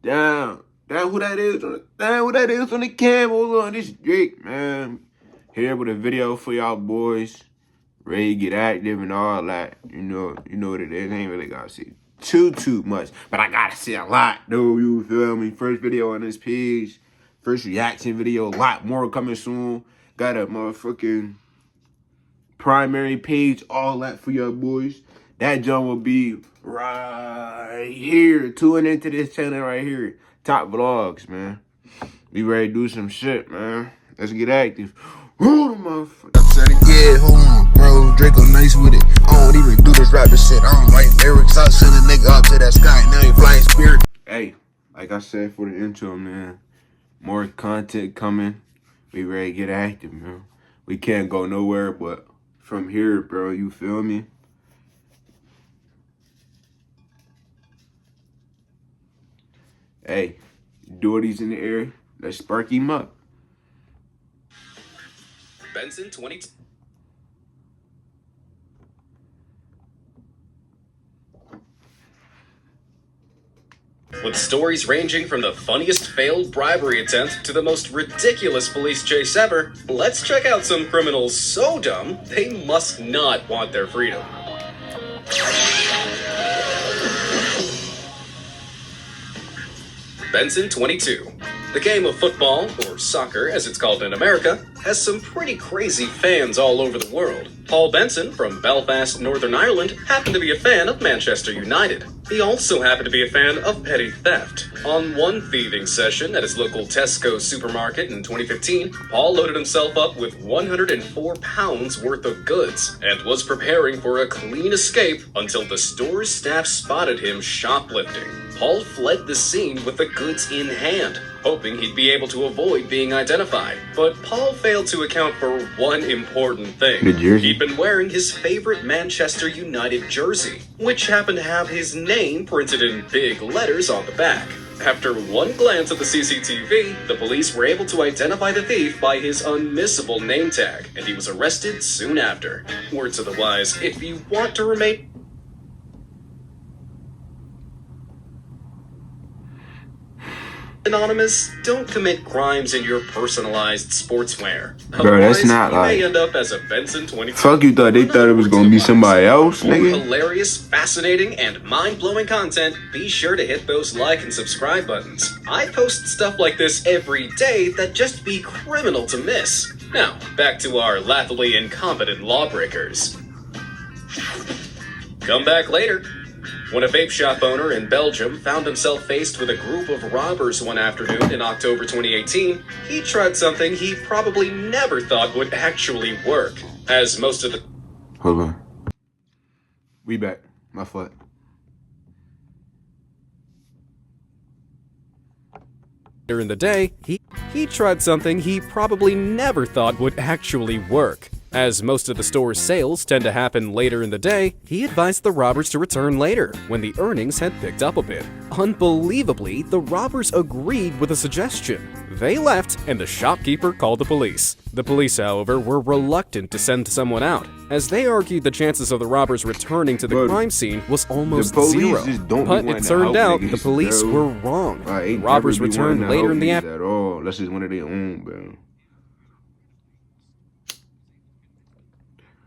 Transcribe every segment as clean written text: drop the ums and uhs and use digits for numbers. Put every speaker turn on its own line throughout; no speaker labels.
Damn. Damn who that is on the cam. Hold on, this Drake, man. Here with a video for y'all boys. Ready to get active and all that. You know what it is. I ain't really gotta see too much. But I gotta see a lot, though. You feel me? First video on this page. First reaction video. A lot more coming soon. Got a motherfucking primary page. All that for y'all boys. That jump will be right here. Tune into this channel right here. Top vlogs, man. We ready to do some shit, man. Let's get active. Oh, motherfucker.
I'm trying to get home, bro. Draco nice with it. I don't even do this rapping shit. I don't write lyrics. I send a nigga up to that sky. Now he flying spirit.
Hey, like I said for the intro, man. More content coming. We ready to get active, man. We can't go nowhere but from here, bro. You feel me? Hey, Doherty's in the air. Let's spark him up.
Benson 22. With stories ranging from the funniest failed bribery attempt to the most ridiculous police chase ever, let's check out some criminals so dumb they must not want their freedom. Benson 22. The game of football, or soccer as it's called in America, has some pretty crazy fans all over the world. Paul Benson from Belfast, Northern Ireland, happened to be a fan of Manchester United. He also happened to be a fan of petty theft. On one thieving session at his local Tesco supermarket in 2015, Paul loaded himself up with 104 pounds worth of goods and was preparing for a clean escape until the store's staff spotted him shoplifting. Paul fled the scene with the goods in hand, hoping he'd be able to avoid being identified. But Paul failed to account for one important thing.
The jersey.
He'd been wearing his favorite Manchester United jersey, which happened to have his name printed in big letters on the back. After one glance at the CCTV, the police were able to identify the thief by his unmissable name tag, and he was arrested soon after. Words of the wise, if you want to remain anonymous, don't commit crimes in your personalized sportswear.
Bro, that's not
you
like...
may end up as a Benson 22.
Fuck you thought they thought it was gonna be somebody else,
For
nigga?
hilarious, fascinating, and mind-blowing content, be sure to hit those like and subscribe buttons. I post stuff like this every day that'd just be criminal to miss. Now, back to our laughably incompetent lawbreakers. Come back later. When a vape shop owner in Belgium found himself faced with a group of robbers one afternoon in October 2018, he tried something he probably never thought would actually work, as most of the...
Hold on. We back. My fault.
During the day, he tried something he probably never thought would actually work. As most of the store's sales tend to happen later in the day, he advised the robbers to return later, when the earnings had picked up a bit. Unbelievably, the robbers agreed with the suggestion. They left, and the shopkeeper called the police. The police, however, were reluctant to send someone out, as they argued the chances of the robbers returning to the crime scene was almost zero. But it turned out the police were wrong. The robbers returned later in the afternoon.
At all. That's just one of their own, bro.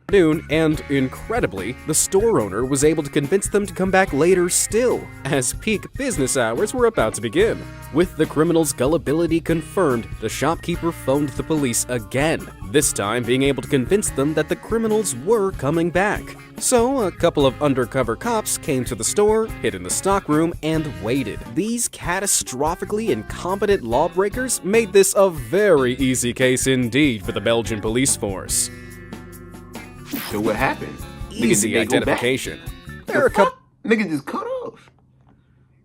And incredibly, the store owner was able to convince them to come back later still, as peak business hours were about to begin. With the criminal's gullibility confirmed, the shopkeeper phoned the police again, this time being able to convince them that the criminals were coming back. So, a couple of undercover cops came to the store, hid in the stockroom, and waited. These catastrophically incompetent lawbreakers made this a very easy case indeed for the Belgian police force.
So what happened?
Easy identification. There are a couple.
Niggas just cut off.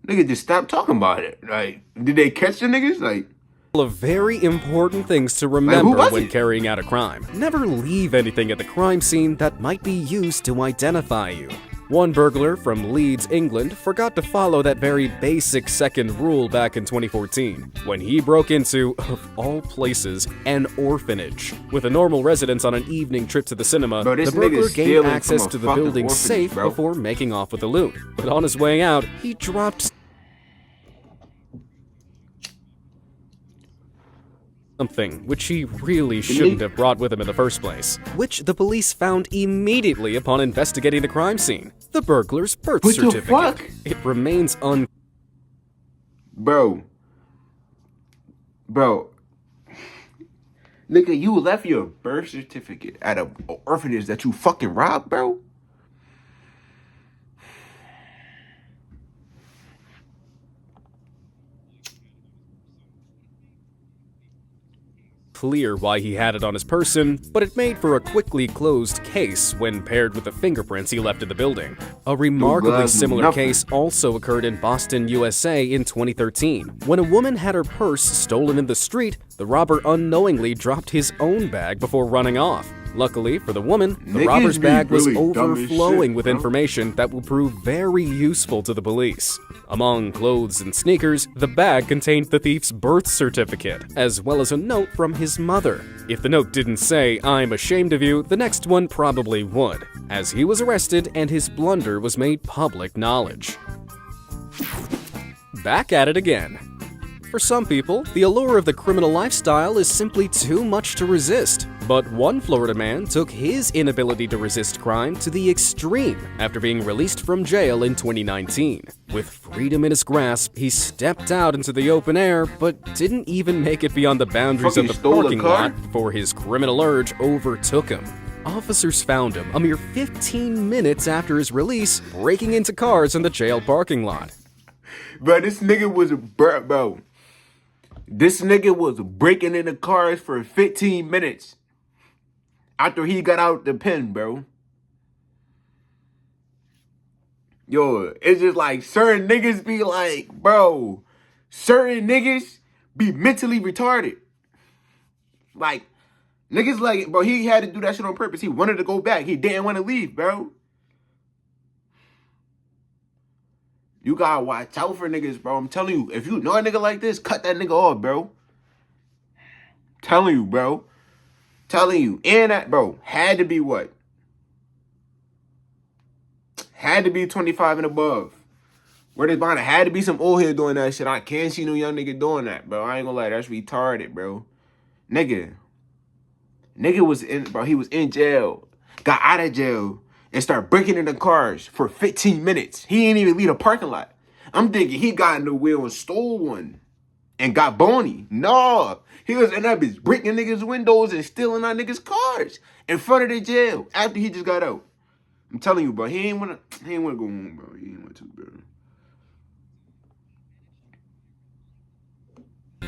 Niggas just stopped talking about it. Like, did they catch the niggas? Like,
of very important things to remember when carrying out a crime. Never leave anything at the crime scene that might be used to identify you. One burglar from Leeds, England, forgot to follow that very basic second rule back in 2014, when he broke into, of all places, an orphanage. With a normal residence on an evening trip to the cinema, the burglar gained access to the building's safe before making off with the loot. But on his way out, he dropped... something which he really shouldn't have brought with him in the first place, which the police found immediately upon investigating the crime scene: the burglar's birth
What the
certificate.
fuck?
It remains
Bro. Nigga, you left your birth certificate at an orphanage that you fucking robbed, bro?
unclear why he had it on his person, but it made for a quickly closed case when paired with the fingerprints he left in the building. A remarkably similar case also occurred in Boston, USA in 2013. When a woman had her purse stolen in the street, the robber unknowingly dropped his own bag before running off. Luckily for the woman, the robber's bag was overflowing with information that will prove very useful to the police. Among clothes and sneakers, the bag contained the thief's birth certificate, as well as a note from his mother. If the note didn't say, "I'm ashamed of you," the next one probably would, as he was arrested and his blunder was made public knowledge. Back at it again. For some people, the allure of the criminal lifestyle is simply too much to resist. But one Florida man took his inability to resist crime to the extreme after being released from jail in 2019. With freedom in his grasp, he stepped out into the open air, but didn't even make it beyond the boundaries of the parking lot before his criminal urge overtook him. Officers found him a mere 15 minutes after his release, breaking into cars in the jail parking lot.
Bro, this nigga was This nigga was breaking into cars for 15 minutes after he got out the pen, bro. Yo, it's just like certain niggas be like, bro, certain niggas be mentally retarded. Like, niggas like, bro, he had to do that shit on purpose. He wanted to go back. He didn't want to leave, bro. You gotta watch out for niggas, bro. I'm telling you, if you know a nigga like this, cut that nigga off, bro. Telling you, bro. Telling you. And that, bro, had to be what? Had to be 25 and above. Where this behind it had to be some old head doing that shit. I can't see no young nigga doing that, bro. I ain't gonna lie, that's retarded, bro. Nigga was in, bro, he was in jail. Got out of jail. And start breaking into cars for 15 minutes. He ain't even leave a parking lot. I'm thinking he got in the wheel and stole one and got bony. No, he was in that bitch breaking niggas' windows and stealing our niggas' cars in front of the jail after he just got out. I'm telling you, bro, he ain't wanna go home, bro. He ain't want to, bro.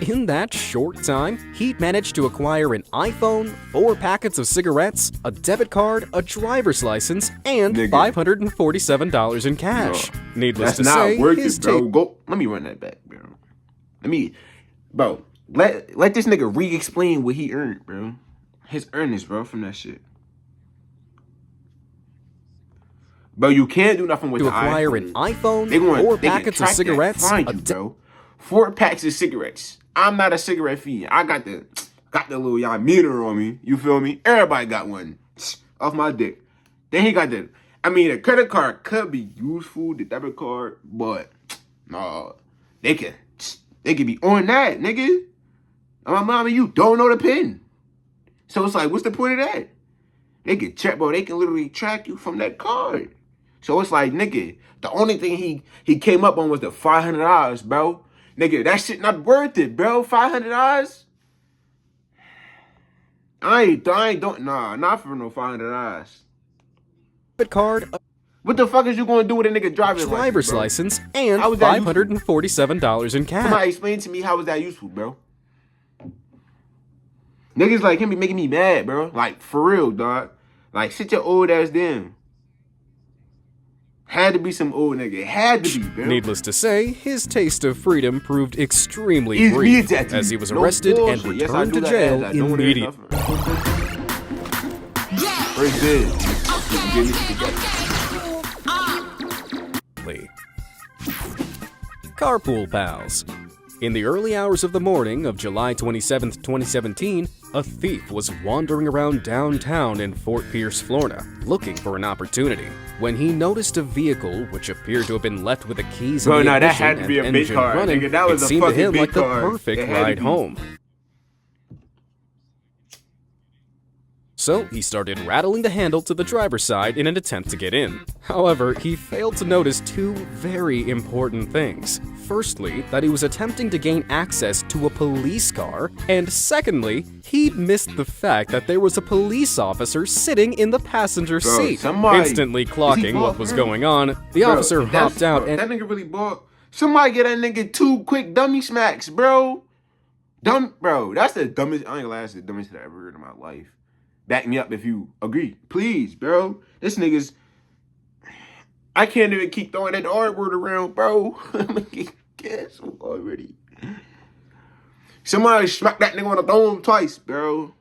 In that short time, he managed to acquire an iPhone, 4 packets of cigarettes, a debit card, a driver's license, and $547 in cash.
No,
Needless to
that's
say,
not worth
his
it, bro. Let me run that back, bro. Let this nigga re-explain what he earned, bro. His earnings, bro, from that shit. Bro, you can't do nothing with the iPhone.
To acquire an iPhone, 4 packets of cigarettes,
bro. 4 packs of cigarettes. I'm not a cigarette fiend. I got the little y'all meter on me. You feel me? Everybody got one off my dick. Then he got the credit card could be useful, the debit card, but no, they could be on that, nigga. My mama, you don't know the pin. So it's like, what's the point of that? They can check, bro. They can literally track you from that card. So it's like, nigga, the only thing he came up on was the $500, bro. Nigga, that shit not worth it, bro. $500? Not for no $500.
card,
What the fuck is you gonna do with a nigga driver's
license, and $547 in cash.
Somebody explain to me how was that useful, bro? Niggas like him be making me mad, bro. Like, for real, dog. Like, sit your old ass down. Had to be some old nigga. Had to be, bro.
Needless to say, his taste of freedom proved extremely brief, as he was arrested and returned to jail immediately. Carpool pals. In the early hours of the morning of July 27, 2017, a thief was wandering around downtown in Fort Pierce, Florida, looking for an opportunity, when he noticed a vehicle which appeared to have been left with the keys in the ignition and engine running. It seemed to him like the perfect ride home. so he started rattling the handle to the driver's side in an attempt to get in. However, he failed to notice two very important things. Firstly, that he was attempting to gain access to a police car, and secondly, he missed the fact that there was a police officer sitting in the passenger seat. Instantly clocking what was going on, the officer hopped out and—
That nigga really bought. Somebody get that nigga 2 quick dummy smacks, bro. Bro, that's the dumbest. I ain't gonna lie, that's the dumbest shit I ever heard in my life. Back me up if you agree, please, bro. This nigga's. I can't even keep throwing that R word around, bro. I'm gonna get canceled already. Somebody smack that nigga on the dome twice, bro.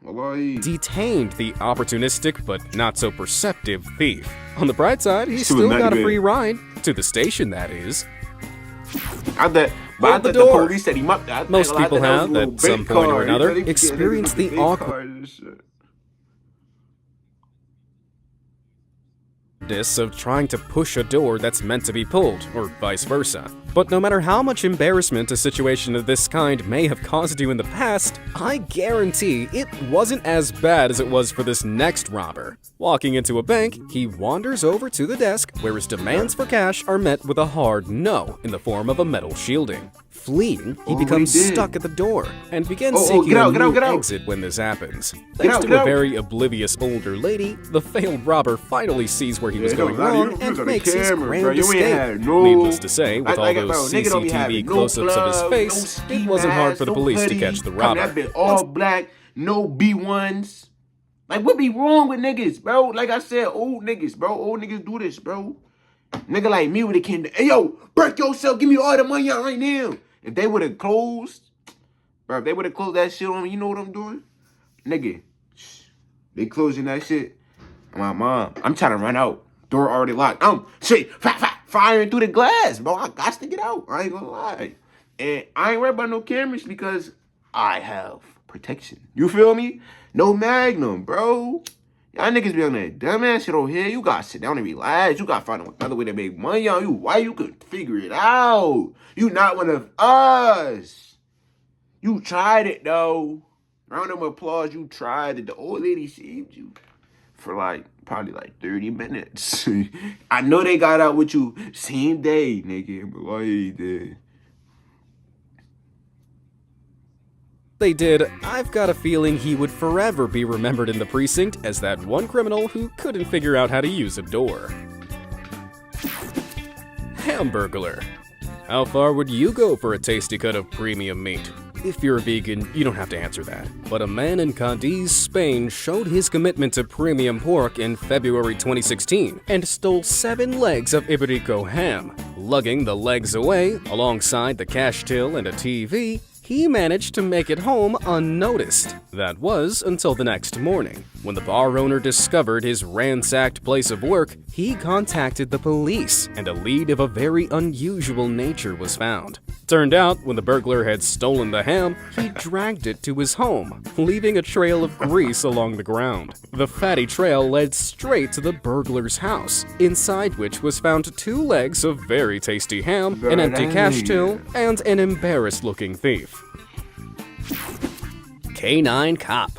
Detained the opportunistic but not so perceptive thief. On the bright side, he still got a free ride to the station, that is.
I thought the police set him up.
Most people have, at some point or another, experienced the awkward of trying to push a door that's meant to be pulled, or vice versa. But no matter how much embarrassment a situation of this kind may have caused you in the past, I guarantee it wasn't as bad as it was for this next robber. Walking into a bank, he wanders over to the desk where his demands for cash are met with a hard no in the form of a metal shielding. Fleeing, he becomes stuck at the door and begins seeking a new exit when this happens. Thanks to a very oblivious older lady, the failed robber finally sees where he was going wrong and makes his grand escape. Needless to say, with all those CCTV close-ups of his face, it wasn't hard for the police to catch the robber.
That bit all black, no B1s. Like, what be wrong with niggas, bro? Like I said, old niggas, bro. Old niggas do this, bro. Nigga like me would have came to, hey, yo, break yourself, give me all the money out right now. If they would have closed, bro, if they would have closed that shit on me, you know what I'm doing? Nigga, they closing that shit. My mom, I'm trying to run out. Door already locked. I'm straight firing through the glass, bro. I got to get out. I ain't gonna lie. And I ain't worried about no cameras because I have protection. You feel me? No Magnum, bro. Y'all niggas be on that dumbass shit over here. You gotta sit down and relax. You gotta find another way to make money on you. Why you could figure it out? You not one of us. You tried it, though. Round of applause. You tried it. The old lady saved you for probably 30 minutes. I know they got out with you same day, nigga. But why you did?
They did, I've got a feeling he would forever be remembered in the precinct as that one criminal who couldn't figure out how to use a door. Hamburglar. How far would you go for a tasty cut of premium meat? If you're a vegan, you don't have to answer that. But a man in Cadiz, Spain showed his commitment to premium pork in February 2016 and stole 7 legs of Iberico ham. Lugging the legs away, alongside the cash till and a TV, he managed to make it home unnoticed. That was until the next morning. When the bar owner discovered his ransacked place of work, he contacted the police, and a lead of a very unusual nature was found. Turned out, when the burglar had stolen the ham, he dragged it to his home, leaving a trail of grease along the ground. The fatty trail led straight to the burglar's house, inside which was found 2 legs of very tasty ham, an empty cash till, and an embarrassed-looking thief. K9 Cop.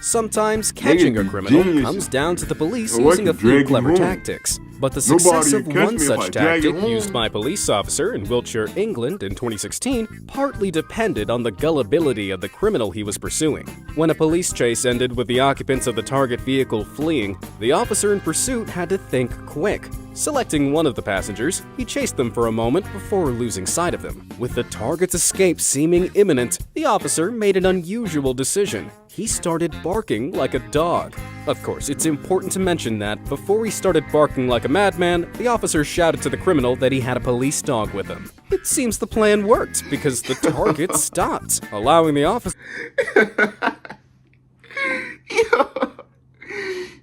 Sometimes catching a criminal comes down to the police using a few clever tactics. But the success of one such tactic used by a police officer in Wiltshire, England in 2016 partly depended on the gullibility of the criminal he was pursuing. When a police chase ended with the occupants of the target vehicle fleeing, the officer in pursuit had to think quick. Selecting one of the passengers, he chased them for a moment before losing sight of them. With the target's escape seeming imminent, the officer made an unusual decision. He started barking like a dog. Of course, it's important to mention that before he started barking like a madman, the officer shouted to the criminal that he had a police dog with him. It seems the plan worked because the target stopped, allowing the officer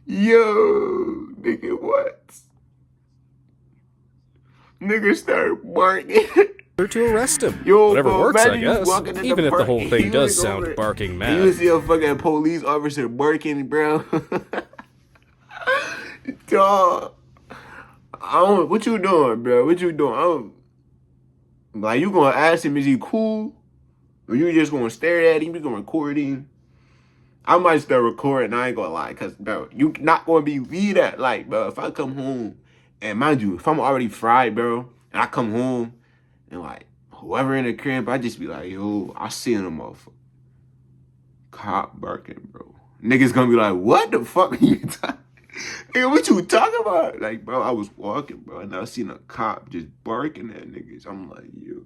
Yo, nigga, what? Nigga started barking.
to arrest him.
Yo,
whatever
bro,
works, I guess.
Even
if the whole thing does sound barking mad.
You see a fucking police officer barking, bro. Dog. What you doing, bro? What you doing? Like, you gonna ask him, is he cool? Or you just gonna stare at him? You gonna record him? I might start recording. I ain't gonna lie, cause bro, you not gonna believe that. Like, bro, if I come home and mind you, if I'm already fried, bro, and I come home and like whoever in the crib, I just be like, yo, I seen a motherfucker cop barking, bro. Niggas gonna be like, what the fuck are you talking? Nigga, what you talking about? Like, bro, I was walking, bro, and I seen a cop just barking at niggas. I'm like, yo.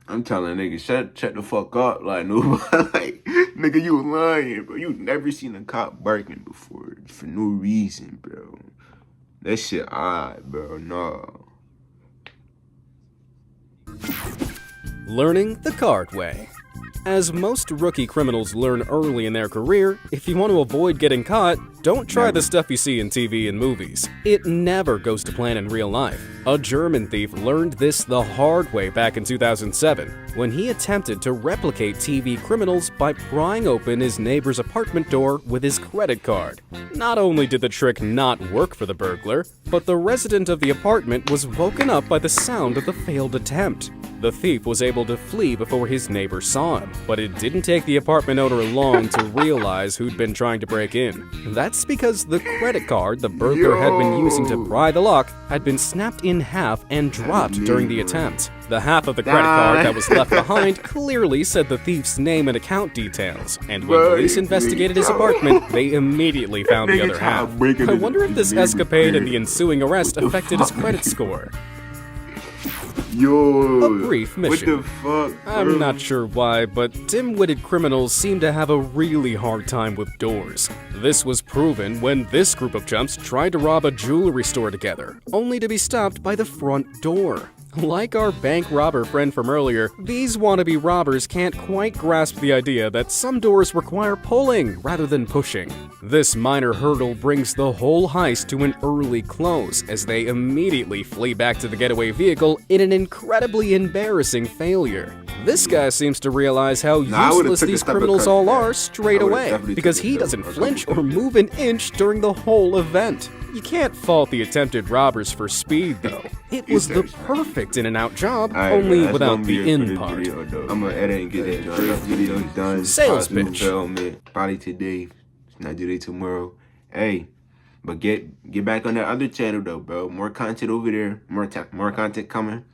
I'm telling niggas, shut the fuck up. Like, nobody, like, nigga, you lying, bro. You never seen a cop barking before for no reason, bro. That shit odd, bro. No.
Learning the hard way. As most rookie criminals learn early in their career, if you want to avoid getting caught, don't try the stuff you see in TV and movies. It never goes to plan in real life. A German thief learned this the hard way back in 2007, when he attempted to replicate TV criminals by prying open his neighbor's apartment door with his credit card. Not only did the trick not work for the burglar, but the resident of the apartment was woken up by the sound of the failed attempt. The thief was able to flee before his neighbor saw him, but it didn't take the apartment owner long to realize who'd been trying to break in. That's because the credit card the burglar had been using to pry the lock had been snapped in half and dropped during the attempt. The half of the credit card that was left behind clearly said the thief's name and account details, and when police investigated his apartment, they immediately found the other half. I wonder if this escapade and the ensuing arrest affected his credit score.
Yo,
A brief mission.
What the fuck, bro?
I'm not sure why, but dim-witted criminals seem to have a really hard time with doors. This was proven when this group of chumps tried to rob a jewelry store together, only to be stopped by the front door. Like our bank robber friend from earlier, these wannabe robbers can't quite grasp the idea that some doors require pulling rather than pushing. This minor hurdle brings the whole heist to an early close as they immediately flee back to the getaway vehicle in an incredibly embarrassing failure. This guy seems to realize how useless these criminals all are straight away, because he doesn't flinch or move an inch during the whole event. You can't fault the attempted robbers for speed, though. It was the perfect in-and-out job, only without the in part.
I'm gonna edit and get that video done.
Sales pitch.
Probably today, not today, tomorrow. Hey, but get back on that other channel though, bro. More content over there. More content coming.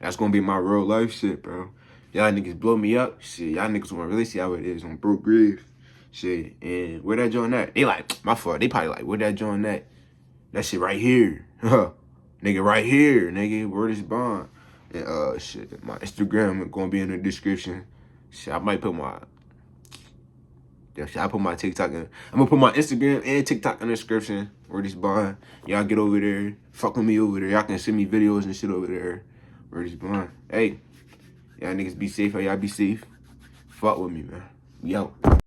That's gonna be my real life shit, bro. Y'all niggas blow me up. Shit, y'all niggas wanna really see how it is on Broke Grave. Shit, and where that joint at? They like, my fault. They probably like, where that joint at? That shit right here. Huh. Nigga right here, nigga. Word is bond. And shit, my Instagram gonna be in the description. Shit, I might put my I put my TikTok in. I'm gonna put my Instagram and TikTok in the description. Word is bond. Y'all get over there. Fuck with me over there. Y'all can send me videos and shit over there. Word is bond. Hey, y'all niggas be safe. Y'all be safe. Fuck with me, man. Yo.